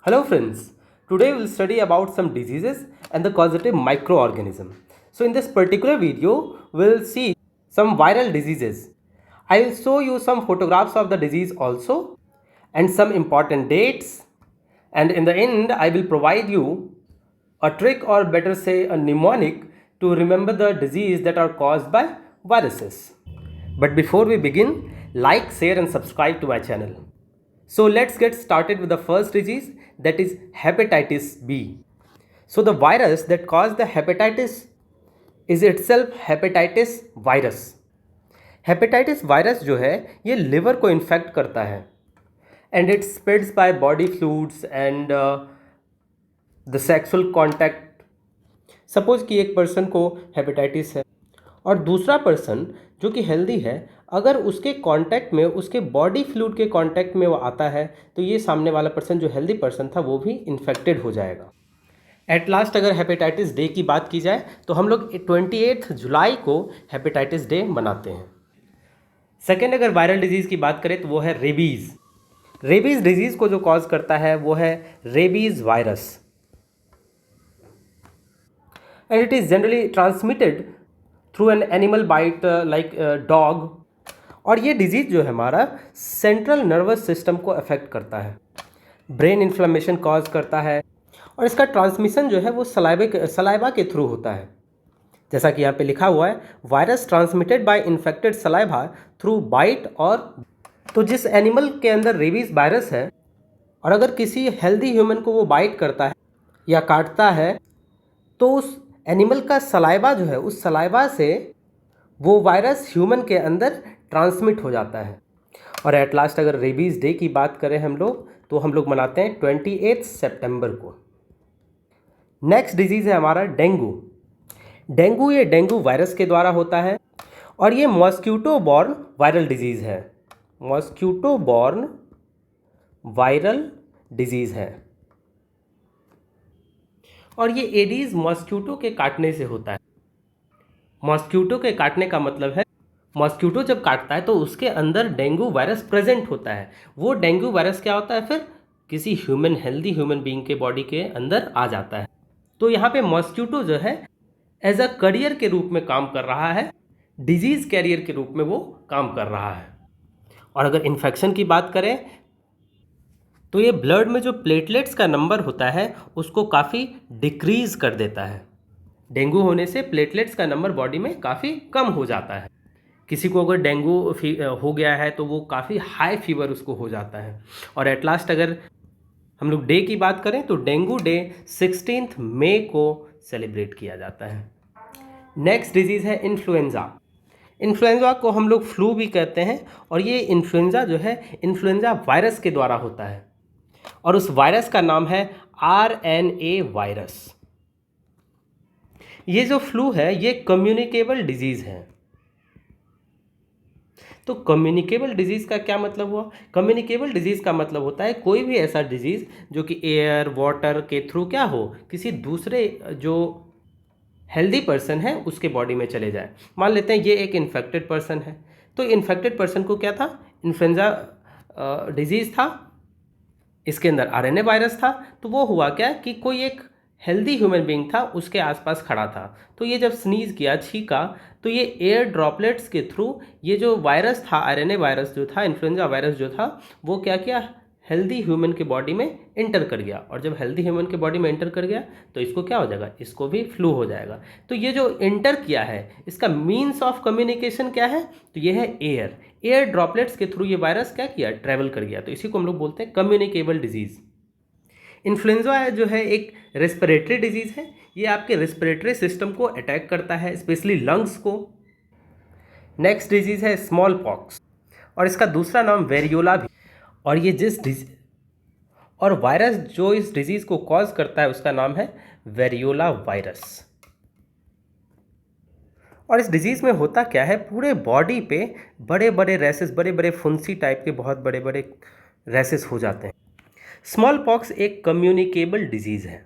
Hello friends, today we'll study about some diseases and the causative microorganism. So in this particular video, we'll see some viral diseases. I will show you some photographs of the disease also and some important dates, and in the end I will provide you a trick, or better say a mnemonic, to remember the disease that are caused by viruses. But before we begin, like, share and subscribe to my channel. So let's get started with the first disease, that is hepatitis B. So the virus that caused the hepatitis is itself hepatitis virus. Hepatitis virus जो है ये liver को infect करता है and it spreads by body fluids and the sexual contact. Suppose कि एक person को hepatitis है और दूसरा पर्सन जो कि हेल्दी है, अगर उसके कांटेक्ट में, उसके बॉडी फ्लूइड के कांटेक्ट में वो आता है तो ये सामने वाला पर्सन जो हेल्दी पर्सन था वो भी इन्फेक्टेड हो जाएगा. एट लास्ट अगर हेपेटाइटिस डे की बात की जाए तो हम लोग 28 जुलाई को हेपेटाइटिस डे मनाते हैं. सेकेंड अगर वायरल डिजीज़ की बात करें तो वो है रेबीज़. रेबीज़ डिजीज़ को जो कॉज करता है वो है rabies virus and it is generally transmitted through an animal bite like dog. और ये डिजीज़ जो है हमारा सेंट्रल नर्वस सिस्टम को अफेक्ट करता है, ब्रेन इन्फ्लेमेशन कॉज करता है और इसका ट्रांसमिशन जो है वो सलाइवा के थ्रू होता है. जैसा कि यहाँ पे लिखा हुआ है, virus transmitted by infected saliva through bite. और तो जिस एनिमल के अंदर रेबीज़ वायरस है और अगर किसी हेल्दी ह्यूमन को वो बाइट करता है या काटता है तो उस एनिमल का सलाइवा जो है, उस सलाइवा से वो वायरस ह्यूमन के अंदर ट्रांसमिट हो जाता है. और एट लास्ट अगर रेबीज़ डे की बात करें हम लोग तो हम लोग मनाते हैं 28 सितंबर को. नेक्स्ट डिजीज़ है हमारा डेंगू. डेंगू ये डेंगू वायरस के द्वारा होता है और ये मॉस्क्यूटो बॉर्न वायरल डिजीज़ है. मॉस्क्यूटो बॉर्न वायरल डिजीज़ है और ये एडीज़ मॉस्क्यूटो के काटने से होता है. मॉस्क्यूटो के काटने का मतलब है मॉस्क्यूटो जब काटता है तो उसके अंदर डेंगू वायरस प्रेजेंट होता है. वो डेंगू वायरस क्या होता है, फिर किसी हेल्दी ह्यूमन बीइंग के बॉडी के अंदर आ जाता है. तो यहाँ पे मॉस्क्यूटो जो है एज अ करियर के रूप में काम कर रहा है, डिजीज़ कैरियर के रूप में वो काम कर रहा है. और अगर इन्फेक्शन की बात करें तो ये ब्लड में जो प्लेटलेट्स का नंबर होता है उसको काफ़ी डिक्रीज कर देता है. डेंगू होने से प्लेटलेट्स का नंबर बॉडी में काफ़ी कम हो जाता है. किसी को अगर डेंगू हो गया है तो वो काफ़ी हाई फीवर उसको हो जाता है. और एट लास्ट अगर हम लोग डे की बात करें तो डेंगू डे 16 मई को सेलिब्रेट किया जाता है. नेक्स्ट डिजीज़ है इन्फ्लुएंज़ा. इन्फ्लुएंज़ा को हम लोग फ्लू भी कहते हैं और ये इन्फ्लुएंज़ा जो है इन्फ्लुएंज़ा वायरस के द्वारा होता है और उस वायरस का नाम है RNA वायरस. ये जो फ्लू है ये कम्युनिकेबल डिजीज़ है. तो कम्युनिकेबल डिजीज़ का क्या मतलब हुआ? कम्युनिकेबल डिजीज़ का मतलब होता है कोई भी ऐसा डिजीज़ जो कि एयर वाटर के थ्रू क्या हो, किसी दूसरे जो हेल्दी पर्सन है उसके बॉडी में चले जाए. मान लेते हैं ये एक इन्फेक्टेड पर्सन है, तो इन्फेक्टेड पर्सन को क्या था, इन्फ्लुएंजा डिजीज़ था, इसके अंदर RNA वायरस था. तो वो हुआ क्या कि कोई एक हेल्दी ह्यूमन बीइंग था उसके आसपास खड़ा था, तो ये जब स्नीज़ किया, छींका, तो ये एयर ड्रॉपलेट्स के थ्रू ये जो वायरस था, RNA वायरस जो था, इन्फ्लुएंजा वायरस जो था, वो क्या किया, हेल्दी ह्यूमन के बॉडी में एंटर कर गया. और जब हेल्दी ह्यूमन के बॉडी में एंटर कर गया तो इसको क्या हो जाएगा, इसको भी फ्लू हो जाएगा. तो ये जो एंटर किया है इसका मीन्स ऑफ कम्युनिकेशन क्या है, तो ये है एयर ड्रॉपलेट्स के थ्रू ये वायरस क्या किया, ट्रैवल कर गया. तो इसी को हम लोग बोलते हैं कम्युनिकेबल डिजीज़. इन्फ्लुएंजा जो है एक रेस्पिरेटरी डिजीज़ है. ये आपके रेस्पिरेटरी सिस्टम को अटैक करता है, स्पेशली लंग्स को. नेक्स्ट डिजीज़ है स्मॉल पॉक्स और इसका दूसरा नाम वेरियोला भी. और ये और वायरस जो इस डिजीज़ को कॉज करता है उसका नाम है वेरियोला वायरस. और इस डिजीज़ में होता क्या है, पूरे बॉडी पे बड़े बड़े रैसेस, बड़े बड़े फुंसी टाइप के बहुत बड़े बड़े रैसेस हो जाते हैं. स्मॉल पॉक्स एक कम्युनिकेबल डिजीज़ है.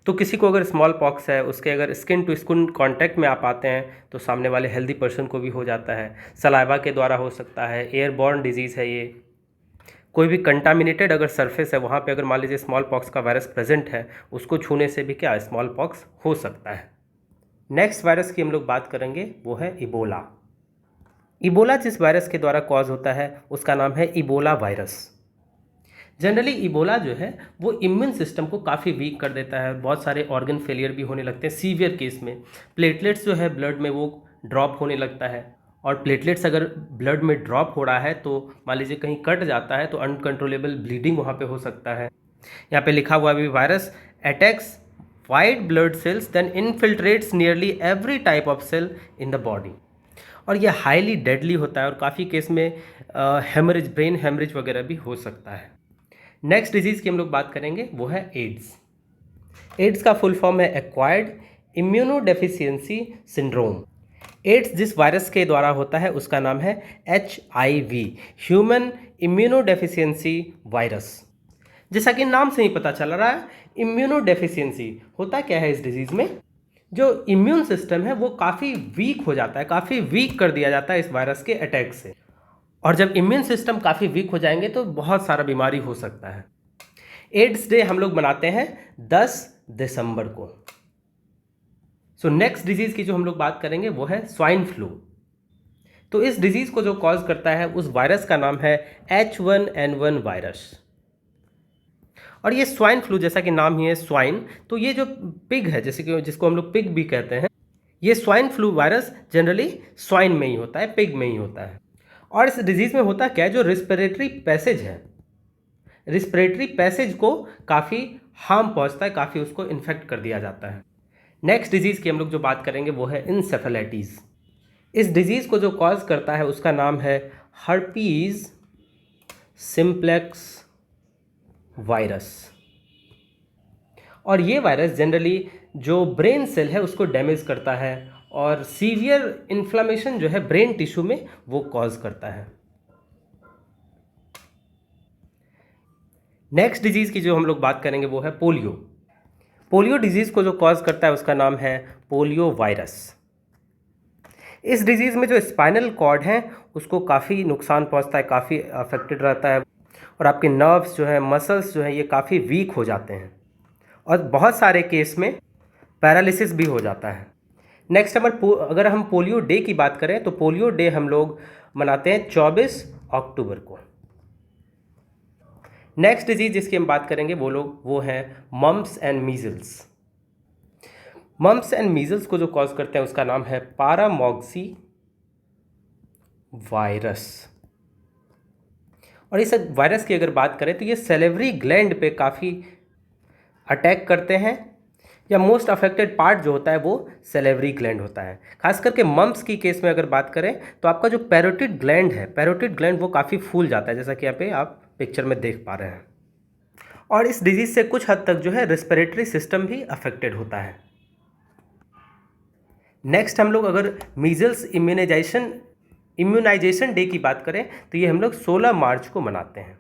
तो किसी को अगर स्मॉल पॉक्स है, उसके अगर स्किन टू स्किन कांटेक्ट में आप आते हैं तो सामने वाले हेल्दी पर्सन को भी हो जाता है. सलाइवा के द्वारा हो सकता है, एयरबॉर्न डिजीज़ है ये. कोई भी कंटामिनेटेड अगर सरफेस है वहाँ पे अगर मान लीजिए स्मॉल पॉक्स का वायरस प्रेजेंट है, उसको छूने से भी क्या स्मॉल पॉक्स हो सकता है। नेक्स्ट वायरस की हम लोग बात करेंगे वो है इबोला। इबोला जिस वायरस के द्वारा कॉज होता है उसका नाम है इबोला वायरस। जनरली इबोला जो है वो इम्यून सिस्टम को काफ़ी वीक कर देता है, बहुत सारे ऑर्गन फेलियर भी होने लगते हैं सीवियर केस में। प्लेटलेट्स जो है ब्लड में वो ड्रॉप होने लगता है, और प्लेटलेट्स अगर ब्लड में ड्रॉप हो रहा है तो मान लीजिए कहीं कट जाता है तो अनकंट्रोलेबल ब्लीडिंग वहाँ पे हो सकता है। यहाँ पे लिखा हुआ भी virus attacks white blood cells then infiltrates nearly every type of cell in the body, और यह हाईली डेडली होता है और काफ़ी केस में हेमरेज, ब्रेन हेमरेज वगैरह भी हो सकता है। नेक्स्ट डिजीज़ की हम लोग बात करेंगे वो है एड्स। एड्स का फुल फॉर्म है एक्वायर्ड इम्यूनोडेफिशिएंसी सिंड्रोम। एड्स जिस वायरस के द्वारा होता है उसका नाम है HIV, ह्यूमन इम्यूनोडेफिशिएंसी वायरस। जैसा कि नाम से ही पता चल रहा है, इम्यूनोडेफिशिएंसी होता क्या है इस डिजीज़ में, जो इम्यून सिस्टम है वो काफ़ी वीक हो जाता है, काफ़ी वीक कर दिया जाता है इस वायरस के अटैक से, और जब इम्यून सिस्टम काफ़ी वीक हो जाएंगे तो बहुत सारा बीमारी हो सकता है। एड्स डे हम लोग मनाते हैं 10 दिसंबर को। सो नेक्स्ट डिजीज़ की जो हम लोग बात करेंगे वो है स्वाइन फ्लू। तो इस डिजीज़ को जो कॉज करता है उस वायरस का नाम है H1N1 वायरस। और ये स्वाइन फ्लू, जैसा कि नाम ही है स्वाइन, तो ये जो पिग है, जैसे कि जिसको हम लोग पिग भी कहते हैं, ये swine flu virus generally swine में ही होता है, पिग में ही होता है। और इस डिजीज़ में होता क्या है, जो रिस्पिरेटरी पैसेज है, रिस्पिरेटरी पैसेज को काफ़ी हार्म पहुंचता है, काफ़ी उसको इन्फेक्ट कर दिया जाता है। नेक्स्ट डिजीज़ की हम लोग जो बात करेंगे वो है इंसेफेलाइटिस। इस डिजीज़ को जो कॉज करता है उसका नाम है हर्पीज सिम्प्लेक्स वायरस। और ये वायरस जनरली जो ब्रेन सेल है उसको डैमेज करता है और सीवियर इन्फ्लामेशन जो है ब्रेन टिश्यू में वो कॉज करता है। नेक्स्ट डिजीज़ की जो हम लोग बात करेंगे वो है पोलियो। पोलियो डिजीज़ को जो कॉज करता है उसका नाम है पोलियो वायरस। इस डिजीज़ में जो स्पाइनल कॉर्ड है उसको काफ़ी नुकसान पहुंचता है, काफ़ी अफेक्टेड रहता है, और आपके नर्व्स जो है, मसल्स जो है, ये काफ़ी वीक हो जाते हैं, और बहुत सारे केस में पैरालिसिस भी हो जाता है। नेक्स्ट अगर हम पोलियो डे की बात करें तो पोलियो डे हम लोग मनाते हैं 24 अक्टूबर को। नेक्स्ट डिजीज जिसकी हम बात करेंगे वो हैं mumps and measles. Mumps and measles को जो कॉज करते हैं उसका नाम है पैरामॉक्सी वायरस। और इस वायरस की अगर बात करें तो ये सैलिवरी ग्लैंड पे काफ़ी अटैक करते हैं, या मोस्ट अफेक्टेड पार्ट जो होता है वो सैलिवरी ग्लैंड होता है। खास करके मम्प्स की केस में अगर बात करें तो आपका जो पैरोटिड ग्लैंड है, पैरोटिड ग्लैंड वो काफ़ी फूल जाता है, जैसा कि यहाँ पे आप पिक्चर में देख पा रहे हैं। और इस डिजीज़ से कुछ हद तक जो है रेस्पिरेटरी सिस्टम भी अफेक्टेड होता है। नेक्स्ट हम लोग अगर मीजल्स इम्यूनाइजेशन डे की बात करें तो ये हम लोग 16 मार्च को मनाते हैं।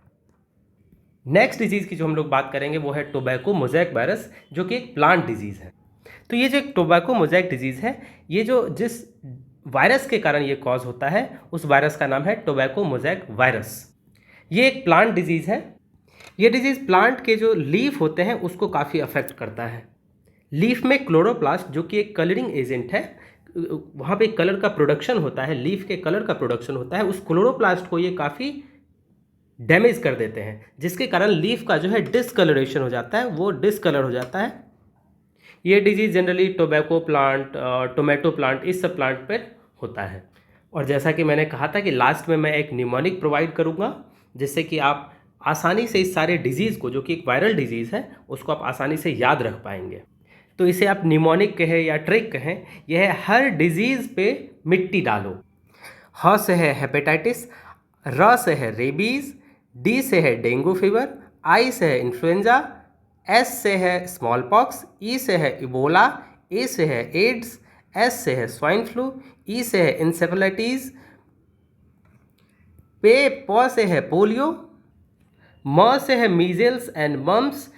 नेक्स्ट डिजीज़ की जो हम लोग बात करेंगे वो है टोबैको मोज़ेक वायरस, जो कि एक प्लांट डिजीज़ है। तो ये जो एक टोबैको मोज़ेक डिजीज़ है, ये जो जिस वायरस के कारण ये कॉज होता है उस वायरस का नाम है टोबैको मोज़ेक वायरस। ये एक प्लांट डिजीज़ है। ये डिजीज़ प्लांट के जो लीफ होते हैं उसको काफ़ी अफेक्ट करता है। लीफ में क्लोरोप्लास्ट, जो कि एक कलरिंग एजेंट है, वहाँ पे कलर का प्रोडक्शन होता है, लीफ के कलर का प्रोडक्शन होता है, उस क्लोरोप्लास्ट को ये काफ़ी डैमेज कर देते हैं, जिसके कारण लीफ का जो है डिसकलरेशन हो जाता है, वो डिसकलर हो जाता है। ये disease generally tobacco plant, tomato plant, इस सब प्लांट पर होता है। और जैसा कि मैंने कहा था कि लास्ट में मैं एक निमोनिक प्रोवाइड करूँगा, जिससे कि आप आसानी से इस सारे डिजीज़ को, जो कि एक वायरल डिजीज़ है, उसको आप आसानी से याद रख पाएंगे। तो इसे आप निमोनिक कहें या ट्रिक कहें, यह है हर डिजीज़ पे मिट्टी डालो। ह से है हेपेटाइटिस, र से है रेबीज़, डी से है डेंगू फीवर, आई से है इन्फ्लुएंजा, एस से है स्मॉल पॉक्स, ई से है इबोला, ए से है एड्स, एस से है स्वाइन फ्लू, ई से है इंसेफेलाइटिस, प से है पोलियो, म से है मीजल्स एंड मम्प्स,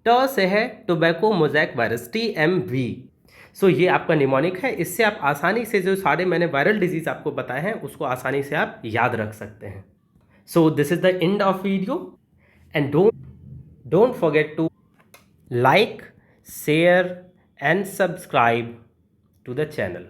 ट से है टोबैको मोज़ेक वायरस, TMV। सो ये आपका निमोनिक है। इससे आप आसानी से जो सारे मैंने वायरल डिजीज़ आपको बताए हैं उसको आसानी से आप याद रख सकते हैं। So this is the end of video, and don't forget to like, share and subscribe to the channel.